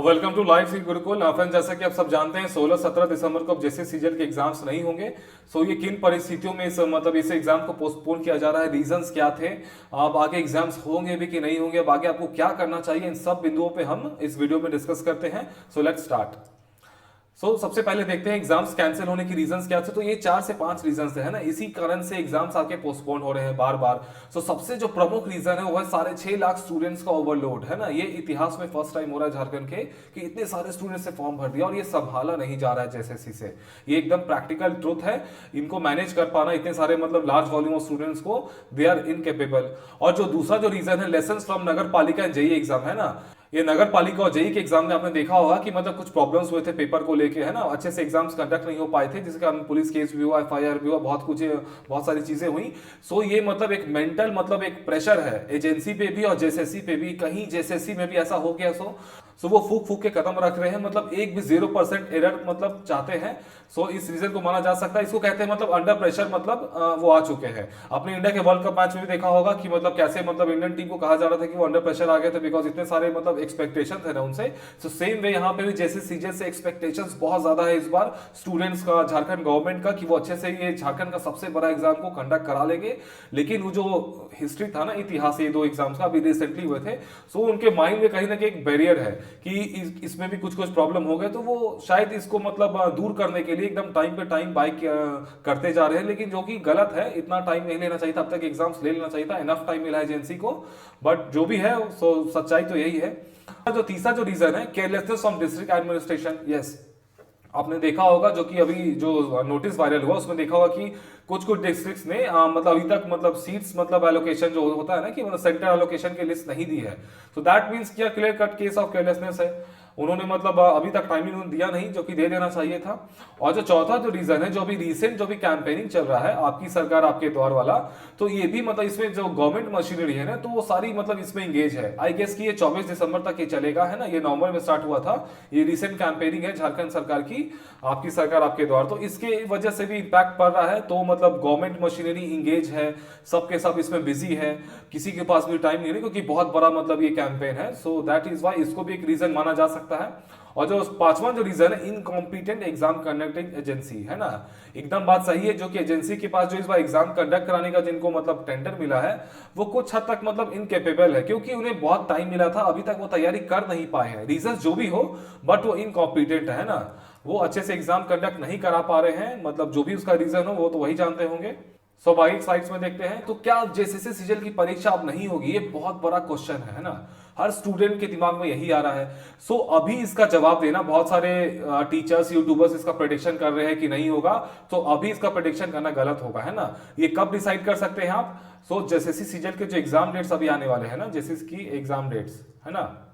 Welcome to life in Gurukul. Friends, जैसा कि आप सब जानते हैं 16-17 दिसंबर को अब जैसे सीजन के एग्जाम्स नहीं होंगे। सो ये किन परिस्थितियों में इस एग्जाम को पोस्टपोन किया जा रहा है, रीजंस क्या थे, अब आगे एग्जाम्स होंगे भी कि नहीं होंगे, अब आगे आपको क्या करना चाहिए, इन सब बिंदुओं पे हम इस वीडियो में डिस्कस करते हैं। So let's start. सबसे पहले देखते हैं एग्जाम्स कैंसिल होने की रीजंस क्या थे। तो ये 4 से 5 रीजंस है ना, इसी कारण से एग्जाम्स आपके पोस्टपोन हो रहे हैं बार बार। सबसे जो प्रमुख रीजन है वो है 6.5 लाख स्टूडेंट्स का ओवरलोड है ना। ये इतिहास में फर्स्ट टाइम हो रहा है झारखंड के कि इतने सारे स्टूडेंट्स से फॉर्म भर दिया और ये संभाला नहीं जा रहा है जेएसएससी से। ये एकदम प्रैक्टिकल ट्रुथ है, इनको मैनेज कर पाना इतने सारे लार्ज वॉल्यूम ऑफ स्टूडेंट्स को, दे आर इनकेपेबल। और जो दूसरा जो रीजन है, लेसन फ्रॉम नगर पालिका जेई एग्जाम है ना। ये नगर पालिका और जेई के एग्जाम में आपने देखा होगा कि कुछ प्रॉब्लम्स हुए थे पेपर को लेके है ना, अच्छे से एग्जाम्स कंडक्ट नहीं हो पाए थे, जिसके कारण पुलिस केस भी हुआ, एफआईआर भी हुआ, बहुत सारी चीजें हुई। ये एक मेंटल एक प्रेशर है एजेंसी पे भी और जेएसएससी पे भी। कहीं जेएसएससी में भी ऐसा हो गया वो फूक फूक के कदम रख रहे हैं, एक भी 0% एरर चाहते हैं। इस रीजन को माना जा सकता है, इसको कहते हैं अंडर प्रेशर वो आ चुके हैं। अपने इंडिया के वर्ल्ड कप मैच में भी देखा होगा कि कैसे इंडियन टीम को कहा जा रहा था कि वो अंडर प्रेशर आ गए थे, बिकॉज इतने सारे एक्सपेक्टेशन थे ना उनसे। सेम वे यहाँ पे भी जैसे सीजन से एक्सपेक्टेशंस बहुत ज्यादा है इस बार स्टूडेंट्स का, झारखंड गवर्नमेंट का, कि वो अच्छे से ये झारखंड का सबसे बड़ा एग्जाम को कंडक्ट करा लेंगे। लेकिन वो जो हिस्ट्री था ना, इतिहास, ये 2 एग्जाम्स का अभी रिसेंटली हुए थे, उनके माइंड में कहीं ना कहीं एक बैरियर है कि इसमें भी कुछ प्रॉब्लम हो गए, तो वो शायद इसको दूर करने के लिए एकदम टाइम पे टाइम बाइक करते जा रहे हैं। लेकिन जो कि गलत है, इतना टाइम नहीं लेना चाहिए था, अब तक एग्जाम्स ले लेना चाहिए था, इनफ टाइम मिला है एजेंसी को। बट जो भी है सच्चाई तो यही है। जो तीसरा जो रीजन है, carelessness from district administration. Yes, आपने देखा होगा जो कि अभी जो नोटिस वायरल हुआ उसमें देखा होगा कि कुछ डिस्ट्रिक्ट्स ने अभी तक सीट्स एलोकेशन जो होता है ना कि सेंटर एलोकेशन की लिस्ट नहीं दी है। तो दैट मींस क्या, clear cut case of carelessness है। उन्होंने अभी तक टाइमिंग दिया नहीं, जो कि दे देना चाहिए था। और जो चौथा जो रीजन है, जो अभी रिसेंट जो भी कैंपेनिंग चल रहा है, आपकी सरकार आपके द्वार वाला, तो ये भी इसमें जो गवर्नमेंट मशीनरी है ना, तो वो सारी इसमें इंगेज है। आई गेस कि ये 24 दिसंबर तक ये चलेगा है ना, ये नवंबर में स्टार्ट हुआ था। ये रिसेंट कैंपेनिंग है झारखंड सरकार की, आपकी सरकार आपके द्वार। तो इसके वजह से भी इंपैक्ट पड़ रहा है। तो गवर्नमेंट मशीनरी इंगेज है, सबके सब इसमें बिजी है, किसी के पास भी टाइम नहीं है, क्योंकि बहुत बड़ा ये कैंपेन है। सो दैट इज वाई इसको भी एक रीजन माना जा सकता है। और जो पांचवा जो रीजन है, इनकॉम्पिटेंट एग्जाम कंडक्टिंग एजेंसी है ना, एकदम बात सही है। जो कि एजेंसी के पास जो इस बार एग्जाम कंडक्ट कराने का जिनको टेंडर मिला है, वो कुछ हद तक इनकेपेबल है, क्योंकि उन्हें बहुत टाइम मिला था, अभी तक वो तैयारी कर नहीं पाए हैं। रीजन जो भी हो, बट वो इनकॉम्पिटेंट है ना, वो अच्छे से एग्जाम कंडक्ट नहीं करा पा रहे हैं। जो भी उसका रीजन हो वो तो वही जानते होंगे। स्वाभाविक साइड्स में देखते हैं। तो क्या जेएसएससी सीजल की परीक्षा अब नहीं होगी? ये बहुत बड़ा क्वेश्चन है ना, हर स्टूडेंट के दिमाग में यही आ रहा है। अभी इसका जवाब देना, बहुत सारे टीचर्स, यूट्यूबर्स इसका प्रेडिक्शन कर रहे हैं कि नहीं होगा, तो अभी इसका प्रेडिक्शन करना गलत होगा है ना। ये कब डिसाइड कर सकते हैं आप? जेएसएससी सीजल के जो एग्जाम डेट्स अभी आने वाले हैं ना, जेएसएससी की एग्जाम डेट्स है ना,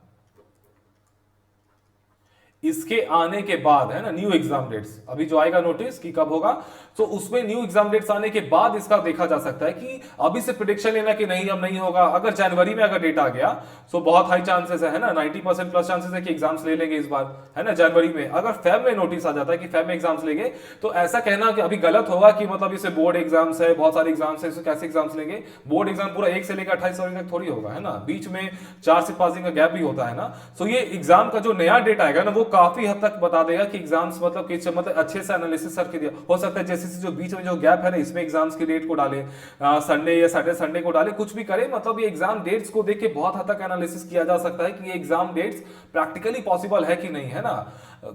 इसके आने के बाद है ना, न्यू एग्जाम डेट्स अभी जो आएगा नोटिस कि कब होगा, तो उसमें न्यू एग्जाम डेट्स आने के बाद इसका देखा जा सकता है कि अभी से प्रेडिक्शन लेना कि नहीं अब नहीं होगा। अगर जनवरी में अगर डेट आ गया तो बहुत हाई चांसेस है ना, 90% प्लस चांसेस है कि एग्जाम्स ले लेंगे इस बार है ना जनवरी में। अगर फेब में नोटिस आ जाता है कि फेब में एग्जाम्स लेंगे, तो ऐसा कहना कि अभी गलत होगा कि इसे बोर्ड एग्जाम्स है, बहुत सारे एग्जाम्स है, कैसे एग्जाम्स लेंगे? बोर्ड एग्जाम पूरा 1 से लेकर 28 फरवरी तक थोड़ी होगा है ना, बीच में 4 से 5 दिन का गैप भी होता है ना। ये एग्जाम का जो नया डेट आएगा ना, वो काफी हद तक बता देगा कि एग्जाम्स किस अच्छे से एनालिसिस करके दिया। हो सकता है जैसे जो बीच में जो गैप है ना, इसमें एग्जाम्स की डेट को डाले, संडे या सैटरडे संडे को डाले, कुछ भी करे। ये एग्जाम डेट्स को देख के बहुत हद तक एनालिसिस किया जा सकता है कि ये एग्जाम डेट्स प्रैक्टिकली पॉसिबल है कि नहीं है ना,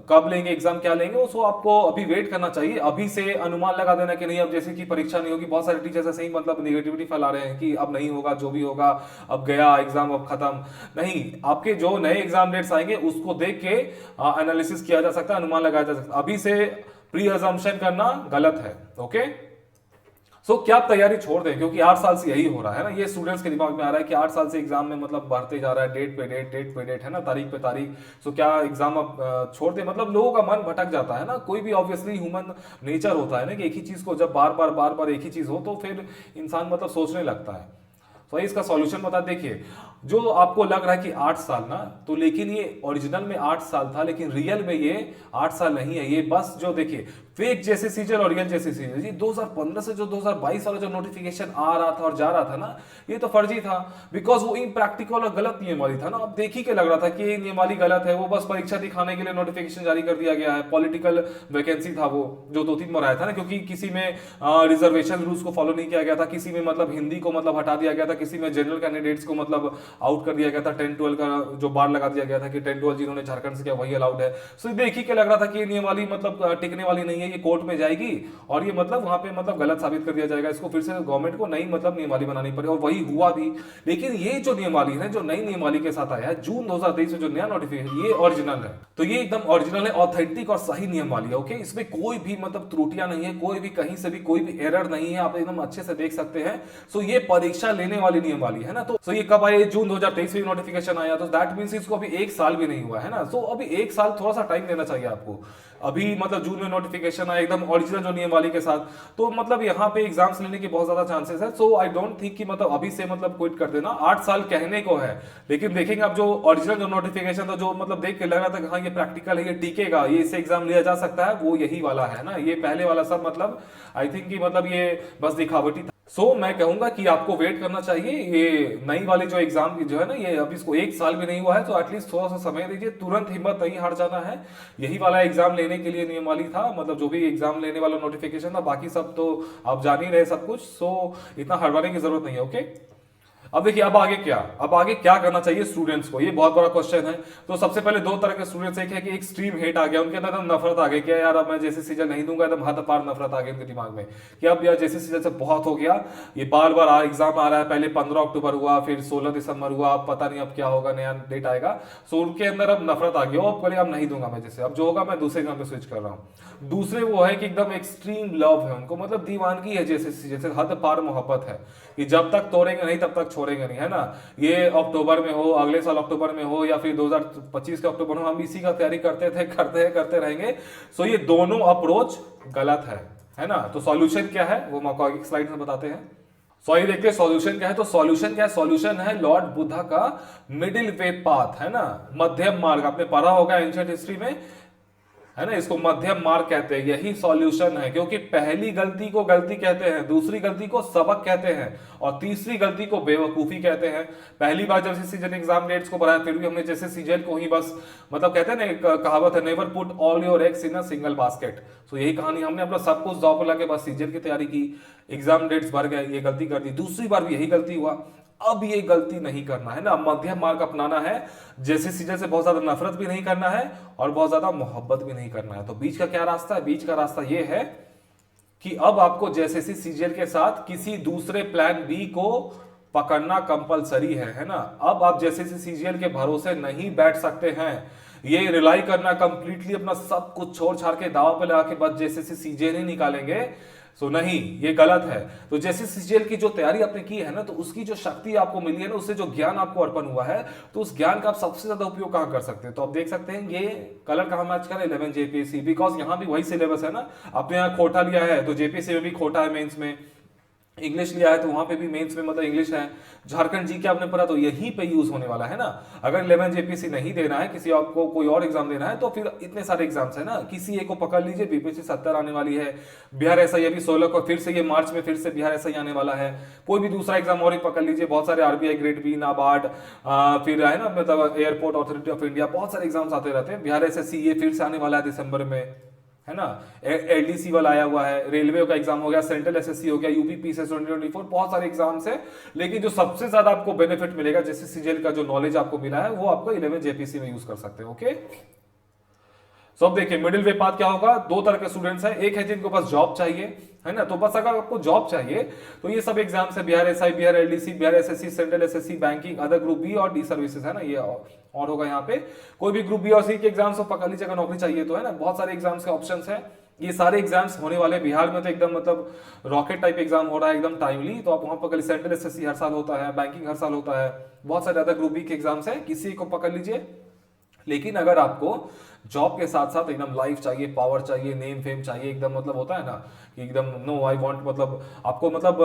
कब लेंगे एग्जाम, क्या लेंगे, उसको आपको अभी वेट करना चाहिए। अभी से अनुमान लगा देना कि नहीं अब जैसे कि परीक्षा नहीं होगी, बहुत सारे टीचर्स ऐसे ही नेगेटिविटी फैला रहे हैं कि अब नहीं होगा, जो भी होगा अब गया एग्जाम, अब खत्म। नहीं, आपके जो नए एग्जाम डेट्स आएंगे उसको देख के एनालिसिस किया जा सकता है, अनुमान लगाया जा सकता है। अभी से प्री अजम्पशन करना गलत है। ओके, क्या आप तैयारी छोड़ दें? क्योंकि 8 साल से यही हो रहा है ना, ये स्टूडेंट्स के दिमाग में आ रहा है कि 8 साल से एग्जाम में बढ़ते जा रहा है, डेट पे डेट है ना, तारीख पे तारीख। क्या एग्जाम अब छोड़ दें? लोगों का मन भटक जाता है ना, कोई भी ऑब्वियसली ह्यूमन नेचर होता है ना कि एक ही चीज को जब बार बार एक ही चीज हो तो फिर इंसान सोचने लगता है। तो इसका सॉल्यूशन बता देखिए, जो आपको लग रहा है कि 8 साल ना, तो लेकिन ये ओरिजिनल में 8 साल था, लेकिन रियल में ये 8 साल नहीं है। ये बस जो देखिए फेक जैसे सीजन और रियल जैसे सीजन, ये 2015 से जो 2022 वाला जो नोटिफिकेशन आ रहा था और जा रहा था ना, ये तो फर्जी था, बिकॉज वो इम्प्रैक्टिकल और गलत नियमावली था ना। अब देख ही के लग रहा था कि ये नियमावली गलत है, वो बस परीक्षा दिखाने के लिए नोटिफिकेशन जारी कर दिया गया है। पॉलिटिकल वैकेंसी था वो, जो 2-3 बार आया था ना, क्योंकि किसी में रिजर्वेशन रूल्स को फॉलो नहीं किया गया था, किसी में मतलब हिंदी को मतलब हटा दिया गया था, किसी में जनरल कैंडिडेट्स को मतलब आउट कर दिया गया था, 10-12 का जो बार लगा दिया गया था कि 10-12 जिन्होंने झारखंड से किया वही अलाउड है। सो देख ही के लग रहा था कि ये नियमावली मतलब टिकने वाली नहीं है, ये कोर्ट में जाएगी और ये मतलब वहां पे मतलब गलत साबित कर दिया जाएगा, इसको फिर से गवर्नमेंट को नई मतलब नियमावली बनानी पड़ेगी, और वही हुआ भी। लेकिन ये जो नियमावली है, जो नई नियमावली के साथ आया है जून 2023 में, जो नया नोटिफिकेशन, ये ओरिजिनल है। तो ये एकदम ओरिजिनल है, ऑथेंटिक और सही नियमावली है। ओके, इसमें कोई भी मतलब त्रुटियां नहीं है, कोई भी कहीं से भी कोई भी एरर नहीं है, आप एकदम अच्छे से देख सकते हैं। सो ये परीक्षा लेने वाली नियमावली है ना। तो ये कब आया? जून 2023 में नोटिफिकेशन आया, तो दैट मींस इसको अभी 1 साल भी नहीं हुआ है ना। सो अभी 1 साल थोड़ा सा टाइम देना चाहिए आपको। अभी मतलब जून में नोटिफिकेशन आया एकदम ओरिजिनल जो नियमावली के साथ, तो मतलब यहाँ पे एग्जाम्स लेने के बहुत ज्यादा चांसेस है। सो आई डोंट थिंक कि मतलब अभी से मतलब क्विट कर देना। 8 साल कहने को है, लेकिन देखेंगे अब जो ओरिजिनल जो नोटिफिकेशन था, जो मतलब देख के लग रहा था कि हाँ ये प्रैक्टिकल है, ये टिकेगा, ये इससे एग्जाम लिया जा सकता है, वो यही वाला है ना। ये पहले वाला सब मतलब आई थिंक कि मतलब ये बस दिखावटी था। सो मैं कहूंगा कि आपको वेट करना चाहिए। ये नई वाली जो एग्जाम की जो है ना, ये अभी इसको 1 साल भी नहीं हुआ है, तो एटलीस्ट थोड़ा सा समय दीजिए, तुरंत हिम्मत नहीं हार जाना है। यही वाला एग्जाम लेने के लिए नियमावली था, मतलब जो भी एग्जाम लेने वाला नोटिफिकेशन था, बाकी सब तो आप जान ही रहे सब कुछ। सो इतना हड़बड़ाने की जरूरत नहीं है। ओके, अब देखिए अब आगे क्या, अब आगे क्या करना चाहिए स्टूडेंट्स को, ये बहुत बड़ा क्वेश्चन है। तो सबसे पहले दो तरह के स्टूडेंट्स, एक है कि एक्सट्रीम हेट आ गया, उनके अंदर एकदम नफरत आ गई कि यार अब मैं जैसे सीजन नहीं दूंगा, एकदम हद पार नफरत आ गई उनके दिमाग में कि अब यार जैसे सीजन से बहुत हो गया, ये बार बार एग्जाम आ रहा है, पहले 15 अक्टूबर हुआ, फिर 16 दिसंबर हुआ, अब पता नहीं अब क्या होगा, नया डेट आएगा। सो उनके अंदर अब नफरत आ गई, अब बोले अब नहीं दूंगा मैं, जैसे अब जो होगा मैं दूसरे एग्जाम पे स्विच कर रहा हूँ। दूसरे वो है कि एकदम एक्सट्रीम लव है उनको, मतलब दीवानगी है, जैसे हद पार मोहब्बत है कि जब तक तोड़ेंगे नहीं तब तक छोड़ेंगे नहीं, है ना। ये अक्टूबर में हो, अगले साल अक्टूबर में हो, या फिर 2025 के अक्टूबर में, हम इसी का तैयारी करते थे, करते रहेंगे। सो ये दोनों अप्रोच गलत है ना। तो सॉल्यूशन क्या है वो मैं आपको आगे स्लाइड में बताते हैं। सो ये देखते हैं सॉल्यूशन क्या है। तो सॉल्यूशन क्या है? सॉल्यूशन है लॉर्ड बुद्धा का मिडिल वे पाथ, है ना, मध्यम मार्ग। आपने पढ़ा होगा एंशिएंट हिस्ट्री में, है ना, इसको मध्यम मार्ग कहते हैं। यही सॉल्यूशन है, क्योंकि पहली गलती को गलती कहते हैं, दूसरी गलती को सबक कहते हैं, और तीसरी गलती को बेवकूफी कहते हैं। पहली बार जब सीजन एग्जाम डेट्स को बढ़ाया, फिर भी हमने जैसे सीजन को ही बस मतलब कहते हैं ना, एक कहावत है, never put all your eggs in a single basket. तो यही कहानी, हमने अपना सब कुछ दांव पे लगा के बस सीजन की तैयारी की, एग्जाम डेट्स भर गए, ये गलती कर दी, दूसरी बार भी यही गलती हुआ। अब ये गलती नहीं करना है ना, मध्यम मार्ग अपनाना है। जैसे सीजन से बहुत ज्यादा नफरत भी नहीं करना है और बहुत ज्यादा मोहब्बत भी नहीं करना है। तो बीच का क्या रास्ता है? बीच का रास्ता ये है कि अब आपको जैसे सीजन के साथ किसी दूसरे प्लान बी को पकड़ना कंपलसरी है ना। अब आप जैसे सीजीएल के भरोसे नहीं बैठ सकते हैं। ये रिलाई करना कंप्लीटली अपना सब कुछ छोड़ छाड़ के दाव पे लगा के बस जैसे सीजीएल ही निकालेंगे, सो नहीं, ये गलत है। तो जैसे सीजीएल की जो तैयारी आपने की है ना, तो उसकी जो शक्ति आपको मिली है ना, उससे जो ज्ञान आपको अर्पण हुआ है, तो उस ज्ञान का आप सबसे ज्यादा उपयोग कहां कर सकते हैं? तो आप देख सकते हैं ये कलर कहां मैच कर 11 जेपीएससी, बिकॉज यहां भी वही सिलेबस है ना। आपने यहाँ खोटा लिया है तो जेपीएससी में भी खोटा है, मेंस में इंग्लिश लिया है तो वहां पे भी मेंस में मतलब इंग्लिश है। झारखंड जी के आपने पढ़ा तो यहीं पे यूज होने वाला है ना। अगर 11 जेपीसी नहीं देना है, किसी आपको कोई और एग्जाम देना है, तो फिर इतने सारे एग्जाम्स है ना, किसी एक को पकड़ लीजिए। बीपीएससी 70 आने वाली है, बिहार एसआई अभी 16 को, फिर से ये मार्च में फिर से बिहार एसआई आने वाला है। कोई भी दूसरा एग्जाम और ही पकड़ लीजिए, बहुत सारे आरबीआई, ग्रेड बी, नाबार्ड, फिर है ना मतलब एयरपोर्ट अथॉरिटी ऑफ इंडिया, बहुत सारे एग्जाम्स आते रहते हैं। बिहार एसएससी ये फिर से आने वाला है दिसंबर में, है ना। एलडीसी वाला आया हुआ है, रेलवे का एग्जाम हो गया, सेंट्रल एसएससी हो गया, यूपी पीसीएस 2024, बहुत सारे एग्जाम्स है। लेकिन जो सबसे ज्यादा आपको बेनिफिट मिलेगा, जैसे सीजीएल का जो नॉलेज आपको मिला है, वो आपको 11 जेपीसी में यूज कर सकते हैं। ओके, सो अब देखिए मिडिल वे पाथ क्या होगा। दो तरह के स्टूडेंट्स हैं, एक है जिनको बस जॉब चाहिए, है ना। तो बस अगर आपको जॉब चाहिए तो ये सब एग्जाम्स है, Bihar SI, Bihar LDC, Bihar SSC, central SSC, banking, other group B और डी सर्विसेज, है ना। ये और होगा यहाँ पे, कोई भी ग्रुप बी और सी के एग्जाम्स को पकड़ लीजिए अगर नौकरी चाहिए तो, है ना। बहुत सारे एग्जाम्स के ऑप्शंस है, ये सारे एग्जाम्स होने वाले बिहार में, तो एकदम मतलब रॉकेट टाइप एग्जाम हो रहा है, एकदम टाइमली। तो आप वहां पकड़, सेंट्रल एसएससी हर साल होता है, बैंकिंग हर साल होता है, बहुत सारे अदर ग्रुप बी के एग्जाम्स है, किसी को पकड़ लीजिए। लेकिन अगर आपको जॉब के साथ साथ एकदम लाइफ चाहिए, पावर चाहिए, नेम फेम चाहिए, एकदम मतलब होता है ना कि एकदम नो आई वांट, मतलब आपको मतलब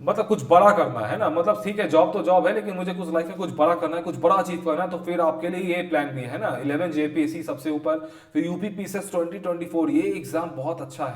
मतलब कुछ बड़ा करना है ना, मतलब ठीक है जॉब तो जॉब है लेकिन मुझे कुछ लाइफ में कुछ बड़ा करना है, कुछ बड़ा अचीव करना है, तो फिर आपके लिए ये प्लान भी है ना, 11 जेपीएससी सबसे ऊपर, फिर यूपी पीसीएस 2024, ये एग्जाम बहुत अच्छा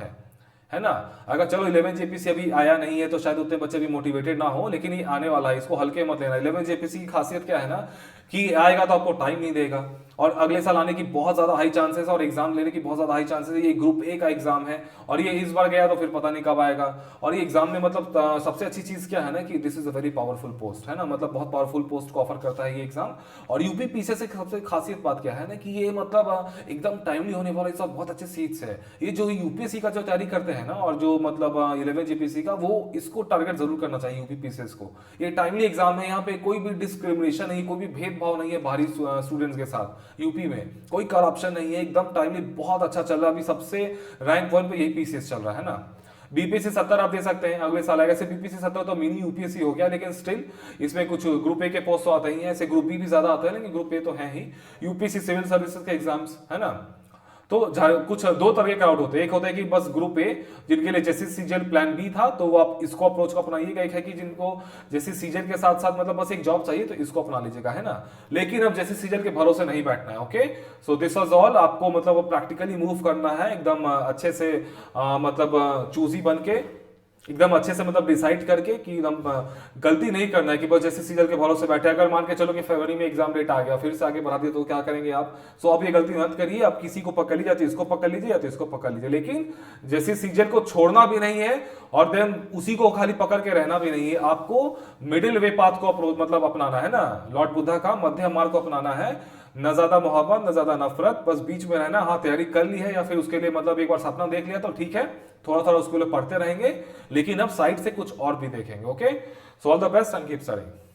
है ना। अगर चलो 11 जेपीसी अभी आया नहीं है तो शायद उतने बच्चे भी मोटिवेटेड ना हो, लेकिन ये आने वाला है, इसको हल्के मत लेना। 11 जेपीसी की खासियत क्या है ना कि आएगा तो आपको टाइम नहीं देगा, और अगले साल आने की बहुत ज्यादा हाई चांसेस है, और एग्जाम लेने की बहुत ज्यादा हाई चांसेस है। ये ग्रुप ए का एग्जाम है, और ये इस बार गया तो फिर पता नहीं कब आएगा। और ये एग्जाम में मतलब सबसे अच्छी चीज क्या है ना कि this is a very powerful post, है ना, मतलब बहुत पावरफुल पोस्ट को ऑफर करता है ये एग्जाम। और यूपी पीसीएस से सबसे खासियत बात क्या है ना कि ये मतलब एकदम टाइमली होने वाला, इस बार बहुत अच्छे सीट्स है। ये जो यूपीएससी का जो तैयारी करते हैं ना, और जो मतलब 11 जेपीसी का, वो इसको टारगेट जरूर करना चाहिए यूपी पीसीएस को। ये टाइमली एग्जाम है, यहाँ पे कोई भी डिस्क्रिमिनेशन नहीं, कोई भी भेदभाव नहीं है बाहरी स्टूडेंट्स के साथ। यूपी में कोई करप्शन नहीं है, एकदम टाइमली बहुत अच्छा चल रहा है। अभी सबसे रैंक 1 पे यही पीसीएस चल रहा है ना। बीपीएससी 70 आप दे सकते हैं, अगले साल आएगा। ऐसे बीपीएससी 70 तो मिनी यूपीएससी हो गया, लेकिन स्टिल इसमें कुछ ग्रुप ए के पोस्ट तो आते ही हैं, ऐसे ग्रुप बी भी ज्यादा आते हैं, लेकिन ग्रुप ए तो है ही। यूपीएससी सिविल सर्विसेज के एग्जाम्स, है ना। तो कुछ दो तरह के क्राउड होते हैं, एक होता है कि बस ग्रुप ए जिनके लिए जैसे सीजन प्लान बी था, तो वो आप इसको अप्रोच को अपनाइएगा। एक है कि जिनको जैसे सीजन के साथ साथ मतलब बस एक जॉब चाहिए, तो इसको अपना लीजिएगा, है ना। लेकिन अब जैसे सीजन के भरोसे नहीं बैठना है। Okay, so this was all. आपको मतलब प्रैक्टिकली मूव करना है एकदम अच्छे से, मतलब चूजी बन के, एकदम अच्छे से मतलब डिसाइड करके कि एकदम गलती नहीं करना है कि बस जैसे सीजन के भरोसे बैठे। अगर मान के चलो कि फरवरी में एग्जाम डेट आ गया, फिर से आगे बढ़ा दिया, तो क्या करेंगे आप। सो आप ये गलती मत करिए, आप किसी को पकड़ लीजिए, इसको पकड़ लीजिए या तो इसको पकड़ लीजिए, लेकिन जैसे सीजन को छोड़ना भी नहीं है और देन उसी को खाली पकड़ के रहना भी नहीं है। आपको मिडिल वे पाथ को मतलब अपनाना है ना, लॉर्ड बुद्धा का मध्यम मार्ग को अपनाना है। न ज्यादा मोहब्बत न ज्यादा नफरत, बस बीच में रहना। हाँ, तैयारी कर ली है या फिर उसके लिए मतलब एक बार सपना देख लिया तो ठीक है, थोड़ा थोड़ा उसके लिए पढ़ते रहेंगे, लेकिन अब साइड से कुछ और भी देखेंगे। Okay, so all the best and keep studying.